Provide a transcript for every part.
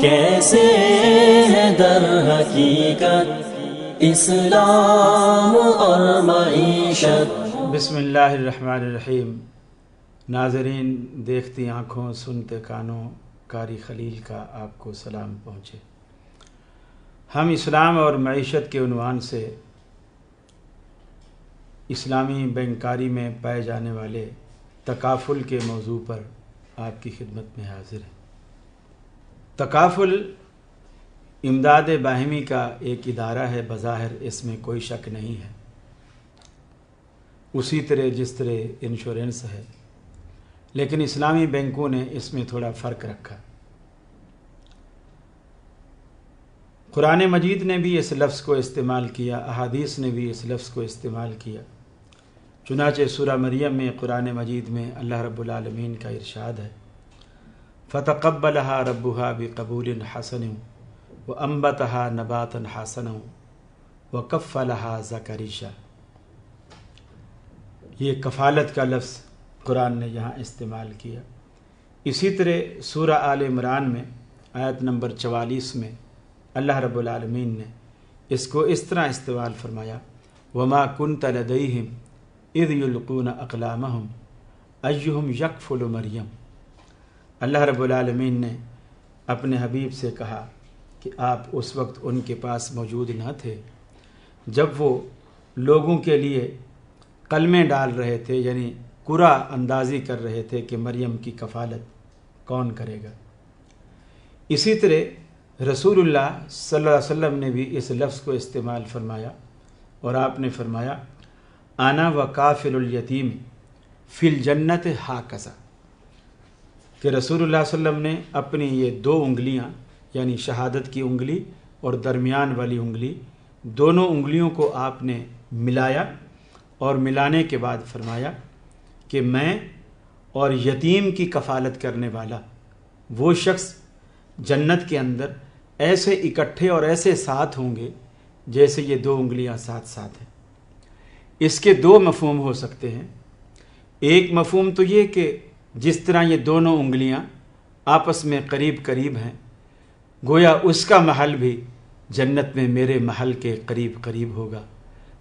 کیسے ہے در حقیقت اسلام اور معیشت۔ بسم اللہ الرحمن الرحیم۔ ناظرین، دیکھتی آنکھوں سنتے کانوں، قاری خلیل کا آپ کو سلام پہنچے۔ ہم اسلام اور معیشت کے عنوان سے اسلامی بینکاری میں پائے جانے والے تکافل کے موضوع پر آپ کی خدمت میں حاضر ہیں۔ تکافل امداد باہمی کا ایک ادارہ ہے، بظاہر اس میں کوئی شک نہیں ہے، اسی طرح جس طرح انشورنس ہے، لیکن اسلامی بینکوں نے اس میں تھوڑا فرق رکھا۔ قرآن مجید نے بھی اس لفظ کو استعمال کیا، احادیث نے بھی اس لفظ کو استعمال کیا۔ چنانچہ سورہ مریم میں قرآن مجید میں اللہ رب العالمین کا ارشاد ہے، فَتَقَبَّلَهَا رَبُّهَا بِقَبُولٍ حَسَنٍ وَأَنبَتَهَا نَبَاتًا حَسَنًا وَكَفَّلَهَا زَكَرِيَّا۔ یہ کفالت کا لفظ قرآن نے یہاں استعمال کیا۔ اسی طرح سورہ آل عمران میں آیت نمبر 44 میں اللہ رب العالمین نے اس کو اس طرح استعمال فرمایا، وَمَا كُنْتَ لَدَيْهِمْ اِذْ يُلْقُونَ أَقْلَامَهُمْ أَيُّهُمْ يَكْفُلُ مَرْيَمَ۔ اللہ رب العالمین نے اپنے حبیب سے کہا کہ آپ اس وقت ان کے پاس موجود نہ تھے جب وہ لوگوں کے لیے قلمیں ڈال رہے تھے، یعنی قرعہ اندازی کر رہے تھے کہ مریم کی کفالت کون کرے گا۔ اسی طرح رسول اللہ صلی اللہ علیہ وسلم نے بھی اس لفظ کو استعمال فرمایا اور آپ نے فرمایا، انا وکافل الیتیم فی الجنت ہاکذا، کہ رسول اللہ صلی اللہ علیہ وسلم نے اپنی یہ دو انگلیاں، یعنی شہادت کی انگلی اور درمیان والی انگلی، دونوں انگلیوں کو آپ نے ملایا اور ملانے کے بعد فرمایا کہ میں اور یتیم کی کفالت کرنے والا وہ شخص جنت کے اندر ایسے اکٹھے اور ایسے ساتھ ہوں گے جیسے یہ دو انگلیاں ساتھ ساتھ ہیں۔ اس کے دو مفہوم ہو سکتے ہیں۔ ایک مفہوم تو یہ کہ جس طرح یہ دونوں انگلیاں آپس میں قریب قریب ہیں، گویا اس کا محل بھی جنت میں میرے محل کے قریب قریب ہوگا،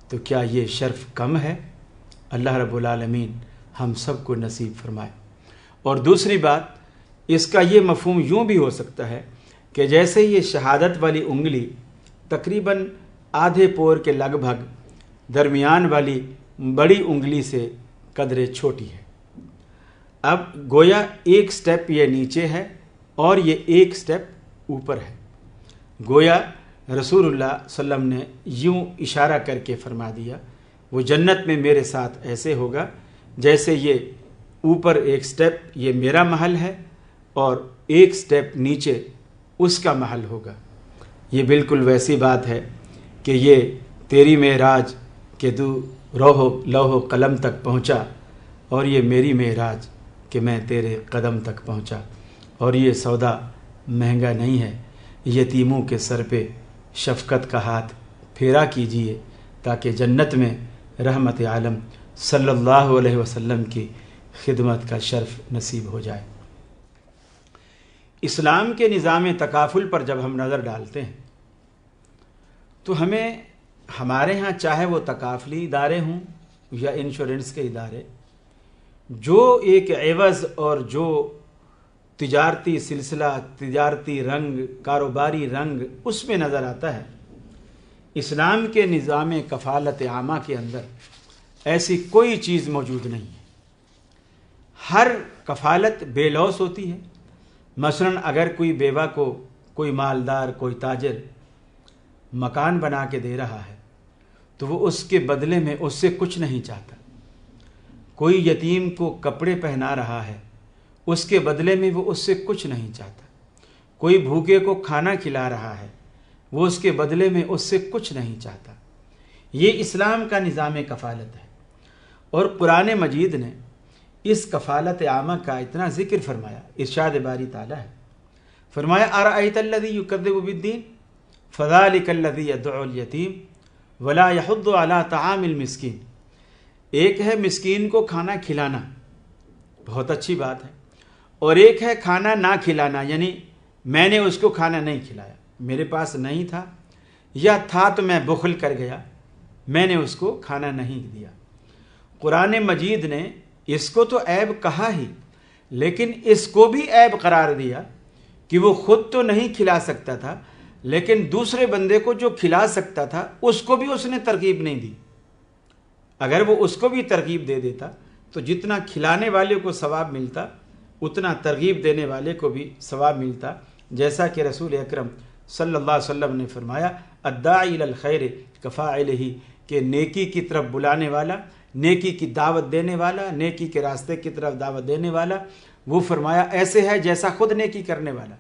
تو کیا یہ شرف کم ہے؟ اللہ رب العالمین ہم سب کو نصیب فرمائے۔ اور دوسری بات، اس کا یہ مفہوم یوں بھی ہو سکتا ہے کہ جیسے یہ شہادت والی انگلی تقریباً آدھے پور کے لگ بھگ درمیان والی بڑی انگلی سے قدرے چھوٹی ہے، اب گویا ایک سٹیپ یہ نیچے ہے اور یہ ایک سٹیپ اوپر ہے۔ گویا رسول اللہ صلی اللہ علیہ وسلم نے یوں اشارہ کر کے فرما دیا، وہ جنت میں میرے ساتھ ایسے ہوگا جیسے یہ اوپر ایک سٹیپ یہ میرا محل ہے اور ایک سٹیپ نیچے اس کا محل ہوگا۔ یہ بالکل ویسی بات ہے کہ یہ تیری معراج کہ تو لوح و قلم تک پہنچا، اور یہ میری معراج کہ میں تیرے قدم تک پہنچا، اور یہ سودا مہنگا نہیں ہے۔ یتیموں کے سر پہ شفقت کا ہاتھ پھیرا کیجیے تاکہ جنت میں رحمت عالم صلی اللہ علیہ وسلم کی خدمت کا شرف نصیب ہو جائے۔ اسلام کے نظام تکافل پر جب ہم نظر ڈالتے ہیں تو ہمیں ہمارے ہاں چاہے وہ تکافلی ادارے ہوں یا انشورنس کے ادارے، جو ایک عوض اور جو تجارتی سلسلہ، تجارتی رنگ، کاروباری رنگ اس میں نظر آتا ہے، اسلام کے نظام کفالت عامہ کے اندر ایسی کوئی چیز موجود نہیں ہے۔ ہر کفالت بے لوث ہوتی ہے۔ مثلا اگر کوئی بیوہ کو کوئی مالدار، کوئی تاجر مکان بنا کے دے رہا ہے تو وہ اس کے بدلے میں اس سے کچھ نہیں چاہتا۔ کوئی یتیم کو کپڑے پہنا رہا ہے، اس کے بدلے میں وہ اس سے کچھ نہیں چاہتا۔ کوئی بھوکے کو کھانا کھلا رہا ہے، وہ اس کے بدلے میں اس سے کچھ نہیں چاہتا۔ یہ اسلام کا نظام کفالت ہے، اور قرآن مجید نے اس کفالت عامہ کا اتنا ذکر فرمایا، ارشاد باری تعالیٰ ہے، فرمایا ارأیت الذی یکذب بالدین فذلک الذی یدعو الیتیم ولا یحض علی طعام المسکین۔ ایک ہے مسکین کو کھانا کھلانا، بہت اچھی بات ہے، اور ایک ہے کھانا نہ کھلانا، یعنی میں نے اس کو کھانا نہیں کھلایا، میرے پاس نہیں تھا، یا تھا تو میں بخل کر گیا، میں نے اس کو کھانا نہیں دیا۔ قرآن مجید نے اس کو تو عیب کہا ہی، لیکن اس کو بھی عیب قرار دیا کہ وہ خود تو نہیں کھلا سکتا تھا، لیکن دوسرے بندے کو جو کھلا سکتا تھا اس کو بھی اس نے ترغیب نہیں دی۔ اگر وہ اس کو بھی ترغیب دے دیتا تو جتنا کھلانے والے کو ثواب ملتا اتنا ترغیب دینے والے کو بھی ثواب ملتا، جیسا کہ رسول اکرم صلی اللہ علیہ وسلم نے فرمایا الداعی الی الخیر کفاعلہ، کہ نیکی کی طرف بلانے والا، نیکی کی دعوت دینے والا، نیکی کے راستے کی طرف دعوت دینے والا، وہ فرمایا ایسے ہے جیسا خود نیکی کرنے والا۔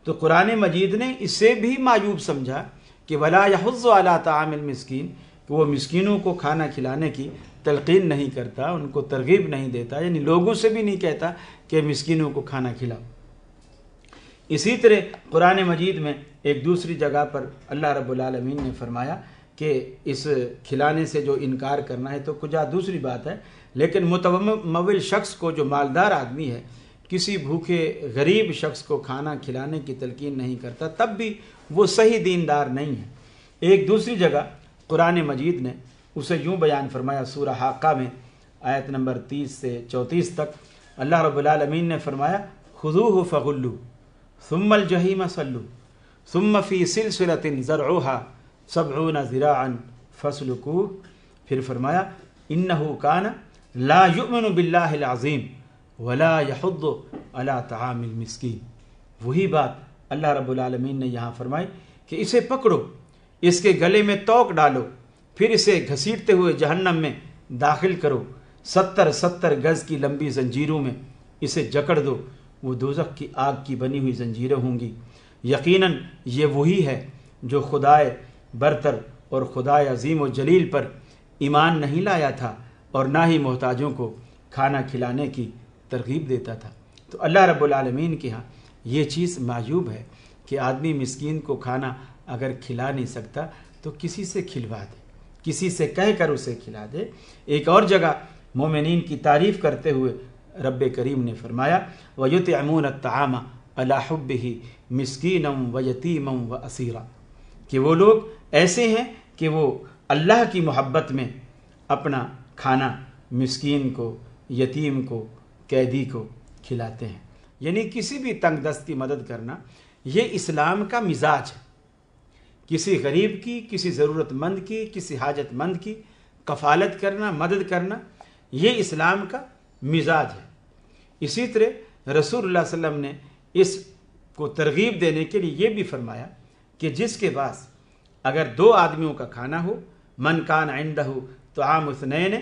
تو قرآن مجید نے اسے بھی معیوب سمجھا کہ ولا یحض علی طعام المسکین، کہ وہ مسکینوں کو کھانا کھلانے کی تلقین نہیں کرتا، ان کو ترغیب نہیں دیتا، یعنی لوگوں سے بھی نہیں کہتا کہ مسکینوں کو کھانا کھلاؤ۔ اسی طرح قرآن مجید میں ایک دوسری جگہ پر اللہ رب العالمین نے فرمایا کہ اس کھلانے سے جو انکار کرنا ہے تو کجا دوسری بات ہے، لیکن متمول شخص کو، جو مالدار آدمی ہے، کسی بھوکے غریب شخص کو کھانا کھلانے کی تلقین نہیں کرتا، تب بھی وہ صحیح دیندار نہیں ہے۔ ایک دوسری جگہ قرآن مجید نے اسے یوں بیان فرمایا، سورہ حاقہ میں آیت نمبر 30 سے 34 تک اللہ رب العالمین نے فرمایا خذوہ فغلوا ثم الجحیم صلوا ثم فی سلسلۃ ذرعها 70 ذراعا فاسلکوہ، پھر فرمایا انہ کان لا یؤمن باللہ العظیم ولا یحض علی طعام المسکین۔ وہی بات اللہ رب العالمین نے یہاں فرمائی کہ اسے پکڑو، اس کے گلے میں توق ڈالو، پھر اسے گھسیٹتے ہوئے جہنم میں داخل کرو، 70 گز کی لمبی زنجیروں میں اسے جکڑ دو، وہ دوزخ کی آگ کی بنی ہوئی زنجیریں ہوں گی۔ یقیناً یہ وہی ہے جو خدائے برتر اور خدائے عظیم و جلیل پر ایمان نہیں لایا تھا اور نہ ہی محتاجوں کو کھانا کھلانے کی ترغیب دیتا تھا۔ تو اللہ رب العالمین کے ہاں یہ چیز معیوب ہے کہ آدمی مسکین کو کھانا اگر کھلا نہیں سکتا تو کسی سے کھلوا دے، کسی سے کہہ کر اسے کھلا دے۔ ایک اور جگہ مومنین کی تعریف کرتے ہوئے رب کریم نے فرمایا وَيُطْعِمُونَ الطَّعَامَ عَلَى حُبِّهِ مِسْكِينًا وَيَتِيمًا وَأَسِيرًا، کہ وہ لوگ ایسے ہیں کہ وہ اللہ کی محبت میں اپنا کھانا مسکین کو، یتیم کو، قیدی کو کھلاتے ہیں۔ یعنی کسی بھی تنگ دست کی مدد کرنا یہ اسلام کا مزاج ہے۔ کسی غریب کی، کسی ضرورت مند کی، کسی حاجت مند کی کفالت کرنا، مدد کرنا، یہ اسلام کا مزاج ہے۔ اسی طرح رسول اللہ صلی اللہ علیہ وسلم نے اس کو ترغیب دینے کے لیے یہ بھی فرمایا کہ جس کے پاس اگر 2 آدمیوں کا کھانا ہو، من کان عندہ طعام اثنین،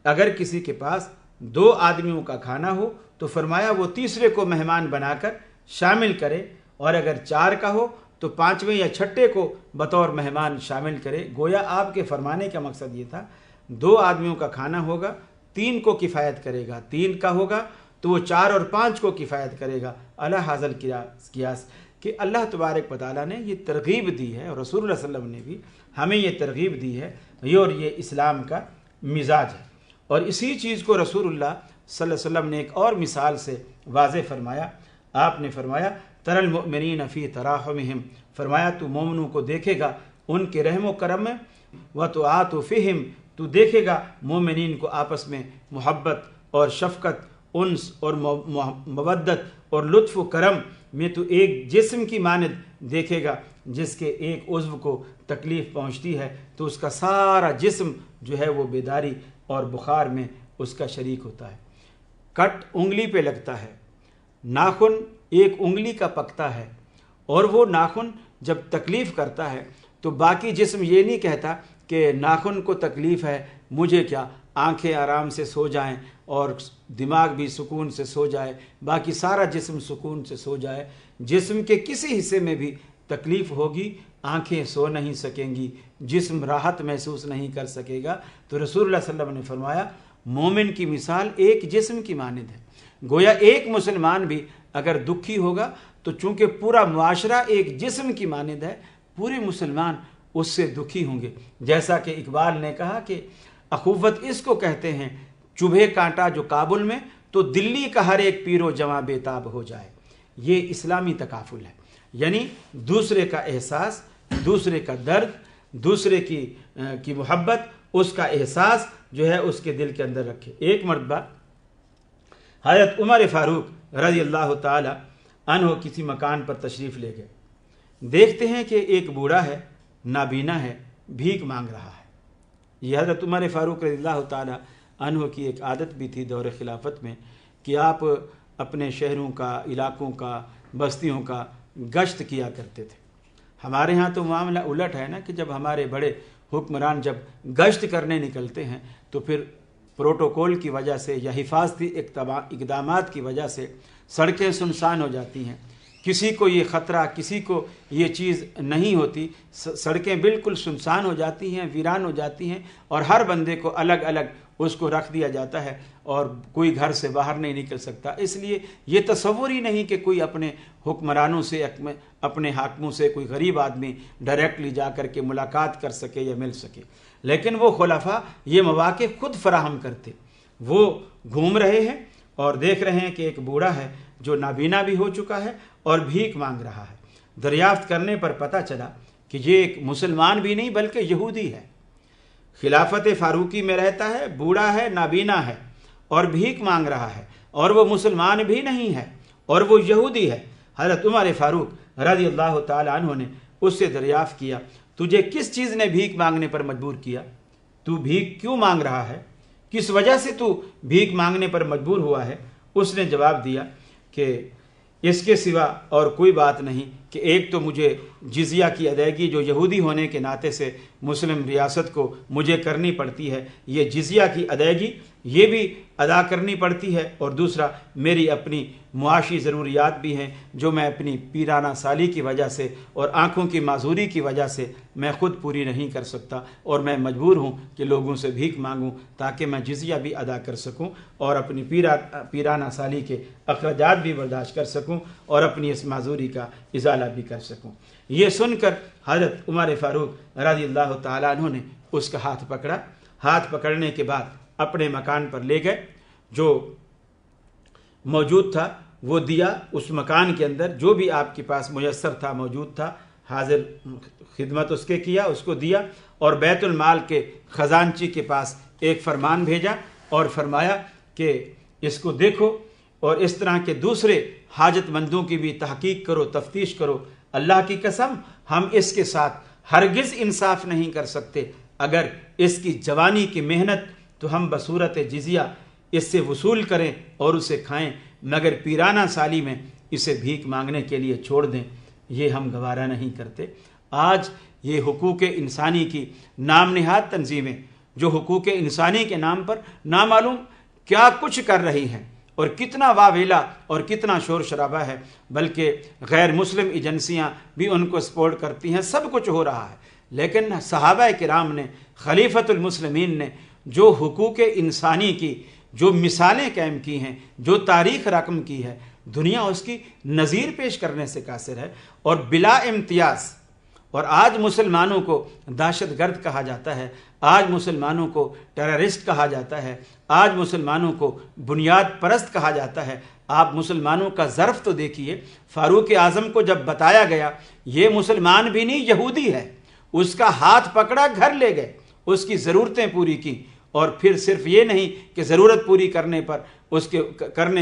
اگر کسی کے پاس 2 آدمیوں کا کھانا ہو تو فرمایا وہ تیسرے کو مہمان بنا کر شامل کرے، اور اگر 4 کا ہو تو 5ویں یا 6ٹھے کو بطور مہمان شامل کرے۔ گویا آپ کے فرمانے کا مقصد یہ تھا 2 آدمیوں کا کھانا ہوگا، 3 کو کفایت کرے گا، 3 کا ہوگا تو وہ 4 اور 5 کو کفایت کرے گا۔ علی ھذا القیاس، کہ اللہ تبارک و تعالیٰ نے یہ ترغیب دی ہے اور رسول اللہ صلی اللہ علیہ وسلم نے بھی ہمیں یہ ترغیب دی ہے، اور یہ اسلام کا مزاج ہے۔ اور اسی چیز کو رسول اللہ صلی اللہ علیہ وسلم نے ایک اور مثال سے واضح فرمایا۔ آپ نے فرمایا تر المؤمنین فی تراحمہم، فرمایا تو مومنوں کو دیکھے گا ان کے رحم و کرم میں، وتعاطفہم، تو دیکھے گا مومنین کو آپس میں محبت اور شفقت، انس اور مودت اور لطف و کرم میں، تو ایک جسم کی مانند دیکھے گا جس کے ایک عضو کو تکلیف پہنچتی ہے تو اس کا سارا جسم جو ہے وہ بیداری اور بخار میں اس کا شریک ہوتا ہے۔ کٹ انگلی پہ لگتا ہے، ناخن ایک انگلی کا پکتا ہے، اور وہ ناخن جب تکلیف کرتا ہے تو باقی جسم یہ نہیں کہتا کہ ناخن کو تکلیف ہے مجھے کیا، آنکھیں آرام سے سو جائیں اور دماغ بھی سکون سے سو جائے، باقی سارا جسم سکون سے سو جائے۔ جسم کے کسی حصے میں بھی تکلیف ہوگی، آنکھیں سو نہیں سکیں گی، جسم راحت محسوس نہیں کر سکے گا۔ تو رسول اللہ صلی اللہ علیہ وسلم نے فرمایا مومن کی مثال ایک جسم کی مانند ہے۔ گویا ایک مسلمان بھی اگر دکھی ہوگا تو چونکہ پورا معاشرہ ایک جسم کی مانند ہے، پورے مسلمان اس سے دکھی ہوں گے۔ جیسا کہ اقبال نے کہا کہ اخوت اس کو کہتے ہیں چبھے کانٹا جو کابل میں، تو دلی کا ہر ایک پیر و جواں بے تاب ہو جائے۔ یہ اسلامی تکافل ہے، یعنی دوسرے کا احساس، دوسرے کا درد، دوسرے کی محبت، اس کا احساس جو ہے اس کے دل کے اندر رکھے۔ ایک مرتبہ حضرت عمر فاروق رضی اللہ تعالی عنہ کسی مکان پر تشریف لے گئے، دیکھتے ہیں کہ ایک بوڑھا ہے، نابینا ہے، بھیک مانگ رہا ہے۔ یہ حضرت عمر فاروق رضی اللہ تعالی عنہ کی ایک عادت بھی تھی دور خلافت میں کہ آپ اپنے شہروں کا، علاقوں کا، بستیوں کا گشت کیا کرتے تھے۔ ہمارے ہاں تو معاملہ الٹ ہے نا کہ جب ہمارے بڑے حکمران جب گشت کرنے نکلتے ہیں تو پھر پروٹوکول کی وجہ سے یا حفاظتی اقدامات کی وجہ سے سڑکیں سنسان ہو جاتی ہیں، کسی کو یہ خطرہ، کسی کو یہ چیز نہیں ہوتی، سڑکیں بالکل سنسان ہو جاتی ہیں، ویران ہو جاتی ہیں، اور ہر بندے کو الگ الگ اس کو رکھ دیا جاتا ہے اور کوئی گھر سے باہر نہیں نکل سکتا۔ اس لیے یہ تصور ہی نہیں کہ کوئی اپنے حکمرانوں سے، اپنے حاکموں سے کوئی غریب آدمی ڈائریکٹلی جا کر کے ملاقات کر سکے یا مل سکے، لیکن وہ خلفاء یہ مواقع خود فراہم کرتے۔ وہ گھوم رہے ہیں اور دیکھ رہے ہیں کہ ایک بوڑھا ہے جو نابینا بھی ہو چکا ہے اور بھیک مانگ رہا ہے۔ دریافت کرنے پر پتہ چلا کہ یہ ایک مسلمان بھی نہیں بلکہ یہودی ہے، خلافت فاروقی میں رہتا ہے، بوڑھا ہے، نابینا ہے اور بھیک مانگ رہا ہے، اور وہ مسلمان بھی نہیں ہے اور وہ یہودی ہے۔ حضرت عمر فاروق رضی اللہ تعالی عنہ نے اس سے دریافت کیا، تجھے کس چیز نے بھیک مانگنے پر مجبور کیا؟ تو بھیک کیوں مانگ رہا ہے؟ کس وجہ سے تو بھیک مانگنے پر مجبور ہوا ہے؟ اس نے جواب دیا کہ اس کے سوا اور کوئی بات نہیں کہ ایک تو مجھے جزیہ کی ادائیگی جو یہودی ہونے کے ناطے سے مسلم ریاست کو مجھے کرنی پڑتی ہے، یہ جزیہ کی ادائیگی یہ بھی ادا کرنی پڑتی ہے، اور دوسرا میری اپنی معاشی ضروریات بھی ہیں جو میں اپنی پیرانہ سالی کی وجہ سے اور آنکھوں کی معذوری کی وجہ سے میں خود پوری نہیں کر سکتا، اور میں مجبور ہوں کہ لوگوں سے بھیک مانگوں تاکہ میں جزیہ بھی ادا کر سکوں اور اپنی پیرانہ سالی کے اخراجات بھی برداشت کر سکوں اور اپنی اس معذوری کا ازالہ بھی کر سکوں۔ یہ سن کر حضرت عمر فاروق رضی اللہ تعالیٰ عنہ نے اس کا ہاتھ پکڑا، ہاتھ پکڑنے کے بعد اپنے مکان پر لے گئے، جو موجود تھا وہ دیا، اس مکان کے اندر جو بھی آپ کے پاس میسر تھا، موجود تھا، حاضر خدمت اس کے کیا، اس کو دیا، اور بیت المال کے خزانچی کے پاس ایک فرمان بھیجا اور فرمایا کہ اس کو دیکھو اور اس طرح کے دوسرے حاجت مندوں کی بھی تحقیق کرو، تفتیش کرو۔ اللہ کی قسم ہم اس کے ساتھ ہرگز انصاف نہیں کر سکتے، اگر اس کی جوانی کی محنت تو ہم بصورت جزیہ اس سے وصول کریں اور اسے کھائیں، مگر پیرانہ سالی میں اسے بھیک مانگنے کے لیے چھوڑ دیں، یہ ہم گوارہ نہیں کرتے۔ آج یہ حقوق انسانی کی نام نہاد تنظیمیں جو حقوق انسانی کے نام پر نامعلوم کیا کچھ کر رہی ہیں اور کتنا واویلا اور کتنا شور شرابہ ہے، بلکہ غیر مسلم ایجنسیاں بھی ان کو سپورٹ کرتی ہیں، سب کچھ ہو رہا ہے، لیکن صحابہ کرام نے، خلیفۃ المسلمین نے جو حقوق انسانی کی جو مثالیں قائم کی ہیں، جو تاریخ رقم کی ہے، دنیا اس کی نظیر پیش کرنے سے قاصر ہے اور بلا امتیاز۔ اور آج مسلمانوں کو دہشت گرد کہا جاتا ہے، آج مسلمانوں کو ٹیررسٹ کہا جاتا ہے، آج مسلمانوں کو بنیاد پرست کہا جاتا ہے۔ آپ مسلمانوں کا ظرف تو دیکھیے، فاروق اعظم کو جب بتایا گیا یہ مسلمان بھی نہیں یہودی ہے، اس کا ہاتھ پکڑا، گھر لے گئے، اس کی ضرورتیں پوری کی، اور پھر صرف یہ نہیں کہ ضرورت پوری کرنے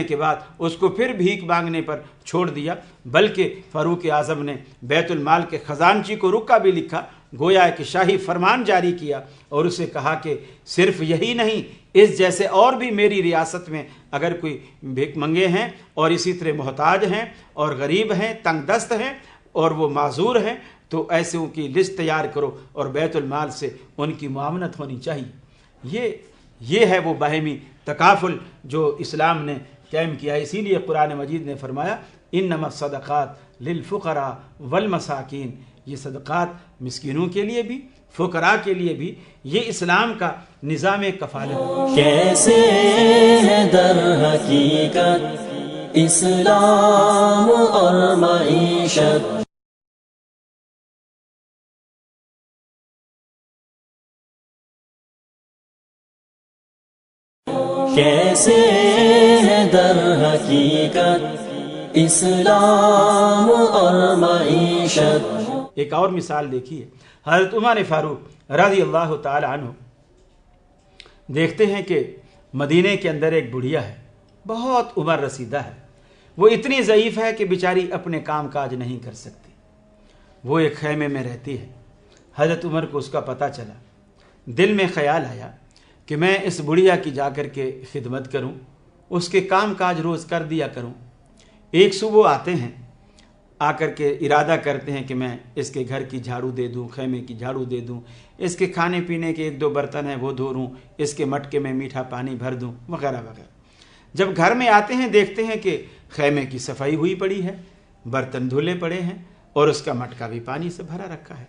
کے بعد اس کو پھر بھیک مانگنے پر چھوڑ دیا، بلکہ فاروق اعظم نے بیت المال کے خزانچی کو رکا بھی لکھا، گویا کہ شاہی فرمان جاری کیا، اور اسے کہا کہ صرف یہی نہیں، اس جیسے اور بھی میری ریاست میں اگر کوئی بھیک منگے ہیں اور اسی طرح محتاج ہیں اور غریب ہیں، تنگ دست ہیں اور وہ معذور ہیں، تو ایسوں کی لسٹ تیار کرو اور بیت المال سے ان کی معاونت ہونی چاہیے۔ یہ ہے وہ باہمی تکافل جو اسلام نے قائم کیا ہے۔ اسی لیے قرآن مجید نے فرمایا انما الصدقات للفقراء والمساکین، یہ صدقات مسکینوں کے لیے بھی، فقراء کے لیے بھی، یہ اسلام کا نظام کفالت ہے۔ کیسے ہے در حقیقت اسلام اور معیشت، کیسے ہے در حقیقت اسلام اور معیشت۔ ایک اور مثال دیکھیے، حضرت عمر فاروق رضی اللہ تعالی عنہ دیکھتے ہیں کہ مدینے کے اندر ایک بڑھیا ہے، بہت عمر رسیدہ ہے، وہ اتنی ضعیف ہے کہ بیچاری اپنے کام کاج نہیں کر سکتی، وہ ایک خیمے میں رہتی ہے۔ حضرت عمر کو اس کا پتہ چلا، دل میں خیال آیا کہ میں اس بڑھیا کی جا کر کے خدمت کروں، اس کے کام کاج روز کر دیا کروں۔ ایک صبح آتے ہیں، آ کر کے ارادہ کرتے ہیں کہ میں اس کے گھر کی جھاڑو دے دوں، خیمے کی جھاڑو دے دوں، اس کے کھانے پینے کے 1-2 برتن ہیں وہ دھو لوں، اس کے مٹکے میں میٹھا پانی بھر دوں، وغیرہ وغیرہ۔ جب گھر میں آتے ہیں دیکھتے ہیں کہ خیمے کی صفائی ہوئی پڑی ہے، برتن دھلے پڑے ہیں اور اس کا مٹکا بھی پانی سے بھرا رکھا ہے۔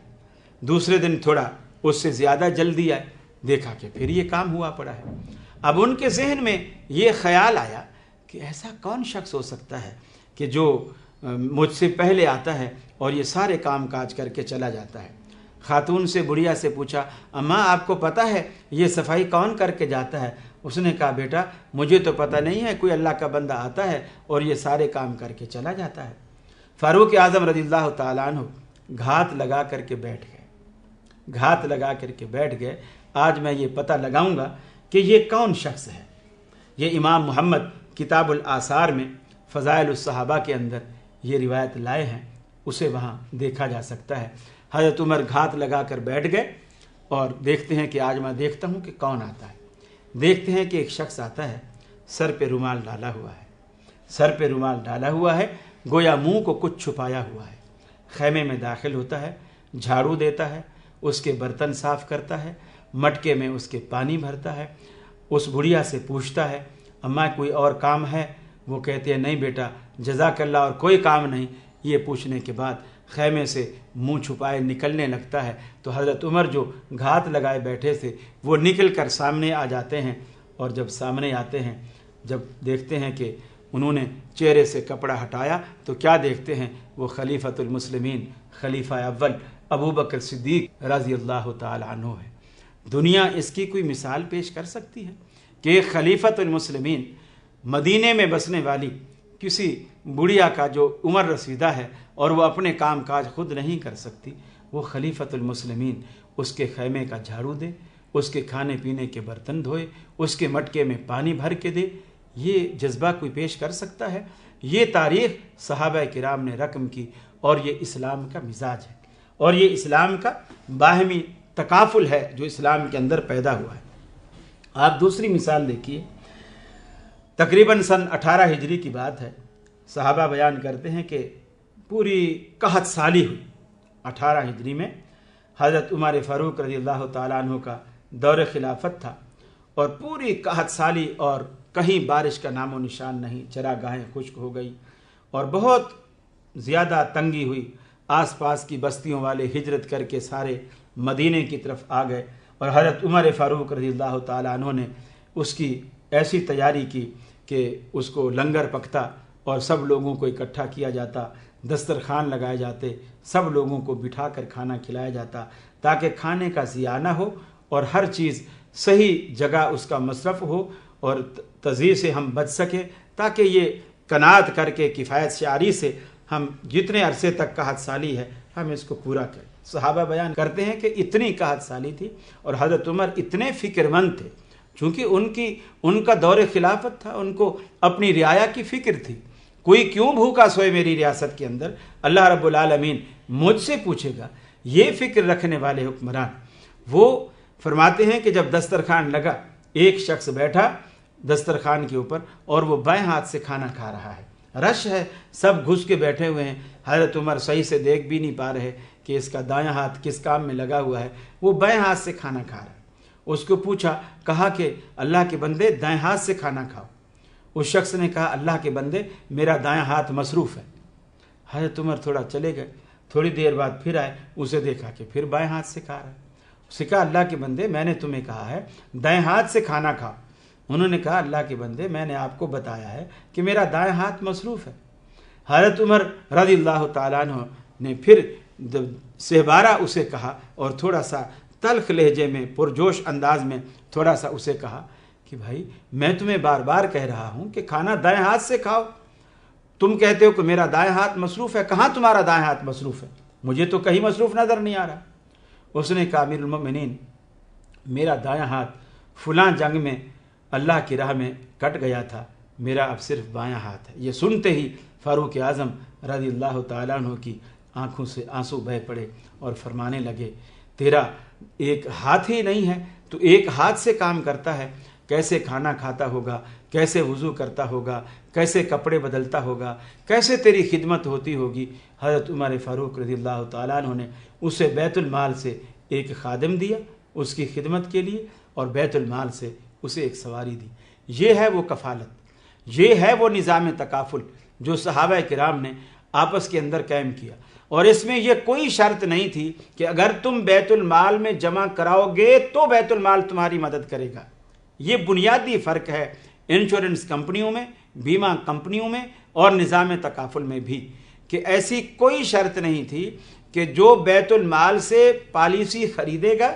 دوسرے دن تھوڑا اس سے زیادہ جلدی آئے، دیکھا کہ پھر یہ کام ہوا پڑا ہے۔ اب ان کے ذہن میں یہ خیال آیا کہ ایسا کون شخص ہو سکتا ہے کہ جو مجھ سے پہلے آتا ہے اور یہ سارے کام کاج کر کے چلا جاتا ہے۔ خاتون سے بڑھیا سے پوچھا، اماں آپ کو پتہ ہے یہ صفائی کون کر کے جاتا ہے؟ اس نے کہا، بیٹا مجھے تو پتہ نہیں ہے، کوئی اللہ کا بندہ آتا ہے اور یہ سارے کام کر کے چلا جاتا ہے۔ فاروق اعظم رضی اللہ تعالیٰ عنہ گھات لگا کر کے بیٹھ گئے، آج میں یہ پتہ لگاؤں گا کہ یہ کون شخص ہے۔ یہ امام محمد کتاب الآثار میں فضائل الصحابہ کے اندر یہ روایت لائے ہیں، اسے وہاں دیکھا جا سکتا ہے۔ حضرت عمر گھات لگا کر بیٹھ گئے اور دیکھتے ہیں کہ آج میں دیکھتا ہوں کہ کون آتا ہے۔ دیکھتے ہیں کہ ایک شخص آتا ہے، سر پہ رومال ڈالا ہوا ہے، گویا منہ کو کچھ چھپایا ہوا ہے۔ خیمے میں داخل ہوتا ہے، جھاڑو دیتا ہے، اس کے برتن صاف کرتا ہے، مٹکے میں اس کے پانی بھرتا ہے، اس بڑھیا سے پوچھتا ہے، اماں کوئی اور کام ہے؟ وہ کہتے ہیں نہیں بیٹا جزاک اللہ، اور کوئی کام نہیں۔ یہ پوچھنے کے بعد خیمے سے منہ چھپائے نکلنے لگتا ہے تو حضرت عمر جو گھات لگائے بیٹھے تھے وہ نکل کر سامنے آ جاتے ہیں، اور جب سامنے آتے ہیں، جب دیکھتے ہیں کہ انہوں نے چہرے سے کپڑا ہٹایا تو کیا دیکھتے ہیں؟ وہ خلیفۃ المسلمین، خلیفہ اول ابو بکر صدیق رضی اللہ تعالی عنہ ہے۔ دنیا اس کی کوئی مثال پیش کر سکتی ہے کہ ایک خلیفۃ المسلمین، مدینے میں بسنے والی کسی بڑھیا کا جو عمر رسیدہ ہے اور وہ اپنے کام کاج خود نہیں کر سکتی، وہ خلیفۃ المسلمین اس کے خیمے کا جھاڑو دے، اس کے کھانے پینے کے برتن دھوئے، اس کے مٹکے میں پانی بھر کے دے۔ یہ جذبہ کوئی پیش کر سکتا ہے؟ یہ تاریخ صحابہ کرام نے رقم کی، اور یہ اسلام کا مزاج ہے، اور یہ اسلام کا باہمی تکافل ہے جو اسلام کے اندر پیدا ہوا ہے۔ آپ دوسری مثال دیکھیے، تقریباً سن 18 ہجری کی بات ہے۔ صحابہ بیان کرتے ہیں کہ پوری قحط سالی ہوئی 18 ہجری میں۔ حضرت عمر فاروق رضی اللہ تعالیٰ عنہ کا دور خلافت تھا، اور پوری قحط سالی اور کہیں بارش کا نام و نشان نہیں، چراگاہیں خشک ہو گئی اور بہت زیادہ تنگی ہوئی۔ آس پاس کی بستیوں والے ہجرت کر کے سارے مدینے کی طرف آ گئے، اور حضرت عمر فاروق رضی اللہ تعالیٰ عنہ نے اس کی ایسی تیاری کی کہ اس کو لنگر پکتا اور سب لوگوں کو اکٹھا کیا جاتا، دسترخوان لگائے جاتے، سب لوگوں کو بٹھا کر کھانا کھلایا جاتا تاکہ کھانے کا ضیاع نہ ہو اور ہر چیز صحیح جگہ اس کا مصرف ہو اور تضییع سے ہم بچ سکیں، تاکہ یہ قناعت کر کے کفایت شعاری سے ہم جتنے عرصے تک قحط سالی ہے ہم اس کو پورا کریں۔ صحابہ بیان کرتے ہیں کہ اتنی قحط سالی تھی اور حضرت عمر اتنے فکر مند تھے، چونکہ ان کا دور خلافت تھا، ان کو اپنی رعایا کی فکر تھی۔ کوئی کیوں بھوکا سوئے میری ریاست کے اندر، اللہ رب العالمین مجھ سے پوچھے گا۔ یہ فکر رکھنے والے حکمران وہ فرماتے ہیں کہ جب دسترخوان لگا، ایک شخص بیٹھا دسترخوان کے اوپر اور وہ بائیں ہاتھ سے کھانا کھا رہا ہے، رش ہے، سب گھس کے بیٹھے ہوئے ہیں، حضرت عمر صحیح سے دیکھ بھی نہیں پا رہے کہ اس کا دایاں ہاتھ کس کام میں لگا ہوا ہے، وہ بائیں ہاتھ سے کھانا کھا رہا ہے۔ اس کو پوچھا، کہا کہ اللہ کے بندے دائیں ہاتھ سے کھانا کھاؤ۔ اس شخص نے کہا، اللہ کے بندے میرا دایاں ہاتھ مصروف ہے۔ حضرت عمر تھوڑا چلے گئے، تھوڑی دیر بعد پھر آئے، اسے دیکھا کہ پھر بائیں ہاتھ سے کھا رہا ہے۔ اسے کہا، اللہ کے بندے میں نے تمہیں کہا ہے دائیں ہاتھ سے کھانا کھاؤ۔ انہوں نے کہا، اللہ کے بندے میں نے آپ کو بتایا ہے کہ میرا دائیں ہاتھ مصروف ہے۔ حضرت عمر رضی اللہ تعالیٰ عنہ نے پھر سہبارہ اسے کہا اور تھوڑا سا تلخ لہجے میں پرجوش انداز میں تھوڑا سا اسے کہا کہ بھائی میں تمہیں بار بار کہہ رہا ہوں کہ کھانا دائیں ہاتھ سے کھاؤ، تم کہتے ہو کہ میرا دائیں ہاتھ مصروف ہے، کہاں تمہارا دائیں ہاتھ مصروف ہے؟ مجھے تو کہیں مصروف نظر نہیں آ رہا۔ اس نے کہا امیر المؤمنین میرا دائیں ہاتھ فلاں جنگ میں اللہ کی راہ میں کٹ گیا تھا، میرا اب صرف بایاں ہاتھ ہے۔ یہ سنتے ہی فاروق اعظم رضی اللہ تعالیٰ عنہ کی آنکھوں سے آنسو بہہ پڑے اور فرمانے لگے تیرا ایک ہاتھ ہی نہیں ہے، تو ایک ہاتھ سے کام کرتا ہے، کیسے کھانا کھاتا ہوگا، کیسے وضو کرتا ہوگا، کیسے کپڑے بدلتا ہوگا، کیسے تیری خدمت ہوتی ہوگی۔ حضرت عمر فاروق رضی اللہ تعالیٰ عنہ نے اسے بیت المال سے ایک خادم دیا اس کی خدمت کے لیے، اور بیت المال سے اسے ایک سواری دی۔ یہ ہے وہ کفالت، یہ ہے وہ نظام تکافل جو صحابہ کرام نے آپس کے اندر قائم کیا، اور اس میں یہ کوئی شرط نہیں تھی کہ اگر تم بیت المال میں جمع کراؤ گے تو بیت المال تمہاری مدد کرے گا۔ یہ بنیادی فرق ہے انشورنس کمپنیوں میں، بیمہ کمپنیوں میں اور نظام تکافل میں بھی، کہ ایسی کوئی شرط نہیں تھی کہ جو بیت المال سے پالیسی خریدے گا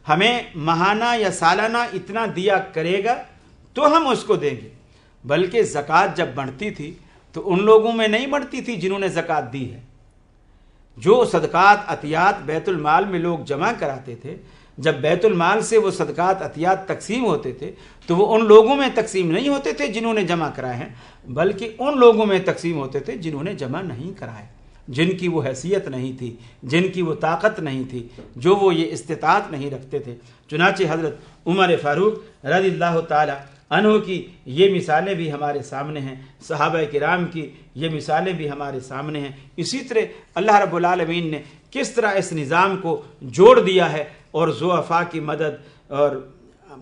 ہمیں ماہانہ یا سالانہ اتنا دیا کرے گا تو ہم اس کو دیں گے، بلکہ زکوٰۃ جب بڑھتی تھی تو ان لوگوں میں نہیں بڑھتی تھی جنہوں نے زکوٰۃ دی ہے۔ جو صدقات عطیات بیت المال میں لوگ جمع کراتے تھے، جب بیت المال سے وہ صدقات عطیات تقسیم ہوتے تھے تو وہ ان لوگوں میں تقسیم نہیں ہوتے تھے جنہوں نے جمع کرائے ہیں، بلکہ ان لوگوں میں تقسیم ہوتے تھے جنہوں نے جمع نہیں کرائے، جن کی وہ حیثیت نہیں تھی، جن کی وہ طاقت نہیں تھی، جو وہ یہ استطاعت نہیں رکھتے تھے۔ چنانچہ حضرت عمر فاروق رضی اللہ تعالی عنہ کی یہ مثالیں بھی ہمارے سامنے ہیں، صحابہ کرام کی یہ مثالیں بھی ہمارے سامنے ہیں۔ اسی طرح اللہ رب العالمین نے کس طرح اس نظام کو جوڑ دیا ہے، اور ضعفاء کی مدد اور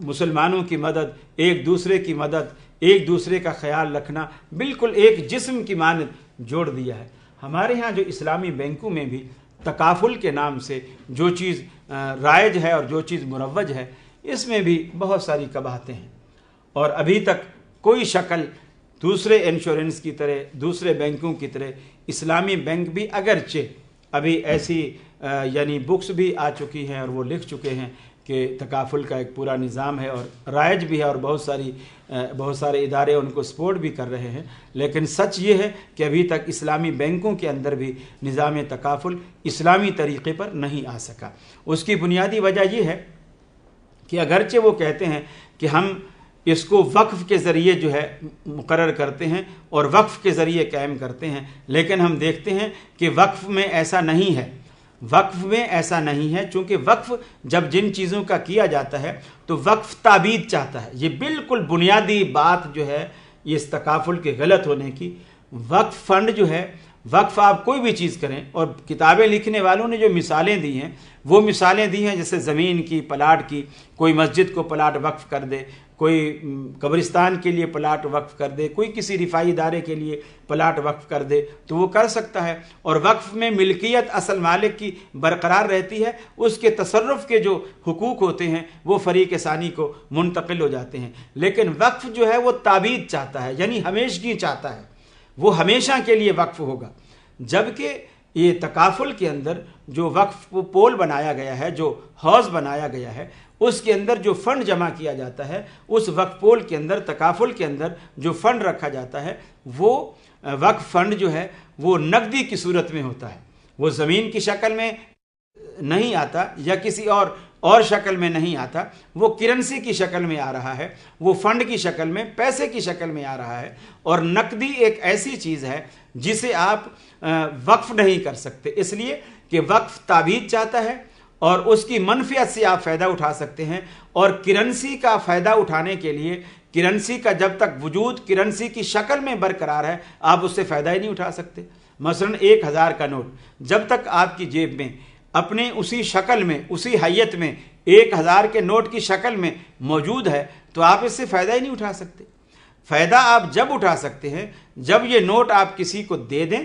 مسلمانوں کی مدد، ایک دوسرے کی مدد، ایک دوسرے کا خیال رکھنا بالکل ایک جسم کی مانند جوڑ دیا ہے۔ ہمارے ہاں جو اسلامی بینکوں میں بھی تکافل کے نام سے جو چیز رائج ہے اور جو چیز مروج ہے، اس میں بھی بہت ساری قباحتیں ہیں، اور ابھی تک کوئی شکل دوسرے انشورنس کی طرح، دوسرے بینکوں کی طرح اسلامی بینک بھی اگرچہ ابھی ایسی یعنی بکس بھی آ چکی ہیں اور وہ لکھ چکے ہیں کہ تکافل کا ایک پورا نظام ہے اور رائج بھی ہے، اور بہت سارے ادارے ان کو سپورٹ بھی کر رہے ہیں، لیکن سچ یہ ہے کہ ابھی تک اسلامی بینکوں کے اندر بھی نظام تکافل اسلامی طریقے پر نہیں آ سکا۔ اس کی بنیادی وجہ یہ ہے کہ اگرچہ وہ کہتے ہیں کہ ہم اس کو وقف کے ذریعے جو ہے مقرر کرتے ہیں اور وقف کے ذریعے قائم کرتے ہیں، لیکن ہم دیکھتے ہیں کہ وقف میں ایسا نہیں ہے، وقف میں ایسا نہیں ہے، چونکہ وقف جب جن چیزوں کا کیا جاتا ہے تو وقف تعبید چاہتا ہے۔ یہ بالکل بنیادی بات جو ہے یہ اس تکافل کے غلط ہونے کی۔ وقف فنڈ جو ہے، وقف آپ کوئی بھی چیز کریں، اور کتابیں لکھنے والوں نے جو مثالیں دی ہیں وہ مثالیں دی ہیں جیسے زمین کی، پلاٹ کی، کوئی مسجد کو پلاٹ وقف کر دے، کوئی قبرستان کے لیے پلاٹ وقف کر دے، کوئی کسی رفاعی ادارے کے لیے پلاٹ وقف کر دے تو وہ کر سکتا ہے، اور وقف میں ملکیت اصل مالک کی برقرار رہتی ہے، اس کے تصرف کے جو حقوق ہوتے ہیں وہ فریق ثانی کو منتقل ہو جاتے ہیں۔ لیکن وقف جو ہے وہ تعبید چاہتا ہے، یعنی ہمیشگی چاہتا ہے، وہ ہمیشہ کے لیے وقف ہوگا، جبکہ یہ تکافل کے اندر جو وقف کو پول بنایا گیا ہے، جو حوض بنایا گیا ہے، اس کے اندر جو فنڈ جمع کیا جاتا ہے، اس وقف پول کے اندر، تکافل کے اندر جو فنڈ رکھا جاتا ہے، وہ وقف فنڈ جو ہے وہ نقدی کی صورت میں ہوتا ہے، وہ زمین کی شکل میں نہیں آتا یا کسی اور شکل میں نہیں آتا، وہ کرنسی کی شکل میں آ رہا ہے، وہ فنڈ کی شکل میں، پیسے کی شکل میں آ رہا ہے۔ اور نقدی ایک ایسی چیز ہے جسے آپ وقف نہیں کر سکتے، اس لیے کہ وقف تعبید چاہتا ہے اور اس کی منفعت سے آپ فائدہ اٹھا سکتے ہیں، اور کرنسی کا فائدہ اٹھانے کے لیے، کرنسی کا جب تک وجود کرنسی کی شکل میں برقرار ہے آپ اس سے فائدہ ہی نہیں اٹھا سکتے۔ مثلا 1000 کا نوٹ جب تک آپ کی جیب میں اپنے اسی شکل میں، اسی حیت میں 1000 کے نوٹ کی شکل میں موجود ہے تو آپ اس سے فائدہ ہی نہیں اٹھا سکتے۔ فائدہ آپ جب اٹھا سکتے ہیں جب یہ نوٹ آپ کسی کو دے دیں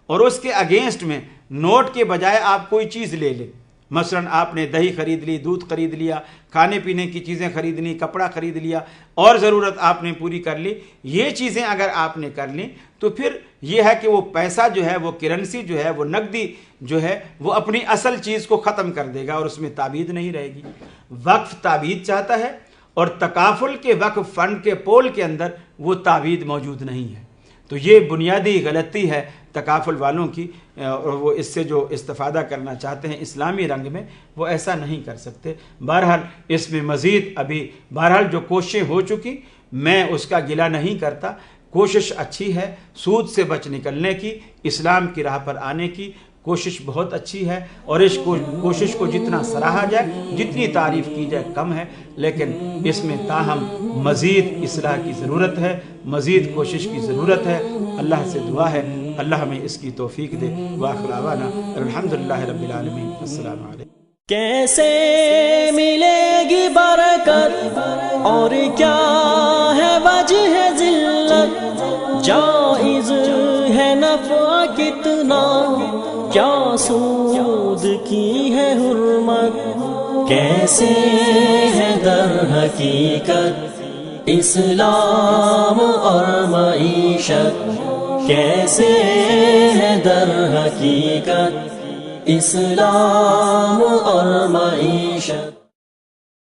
اور اس کے اگینسٹ میں نوٹ کے بجائے آپ کوئی چیز لے لیں۔ مثلا آپ نے دہی خرید لی، دودھ خرید لیا، کھانے پینے کی چیزیں خرید لی، کپڑا خرید لیا، اور ضرورت آپ نے پوری کر لی، یہ چیزیں اگر آپ نے کر لیں تو پھر یہ ہے کہ وہ پیسہ جو ہے، وہ کرنسی جو ہے، وہ نقدی جو ہے، وہ اپنی اصل چیز کو ختم کر دے گا اور اس میں تعبید نہیں رہے گی۔ وقف تعبید چاہتا ہے، اور تکافل کے وقف فنڈ کے پول کے اندر وہ تعبید موجود نہیں ہے۔ تو یہ بنیادی غلطی ہے تکافل والوں کی، اور وہ اس سے جو استفادہ کرنا چاہتے ہیں اسلامی رنگ میں وہ ایسا نہیں کر سکتے۔ بہرحال اس میں مزید ابھی بہرحال جو کوششیں ہو چکی میں اس کا گلہ نہیں کرتا، کوشش اچھی ہے، سود سے بچ نکلنے کی، اسلام کی راہ پر آنے کی کوشش بہت اچھی ہے، اور اس کوشش کو جتنا سراہا جائے، جتنی تعریف کی جائے کم ہے، لیکن اس میں تاہم مزید اصلاح کی ضرورت ہے، مزید کوشش کی ضرورت ہے۔ اللہ سے دعا ہے اللہ ہمیں اس کی توفیق دے۔ وآخر دعوانا الحمدللہ رب العالمین۔ السلام علیکم۔ کیسے ملے گی برکت اور کیا ہے وجہ ذلت، جائز ہے نفع کتنا، کیا سود کی ہے حرمت، کیسے ہے در حقیقت اسلام اور معیشت، کیسے ہے در حقیقت اسلام اور معیشت۔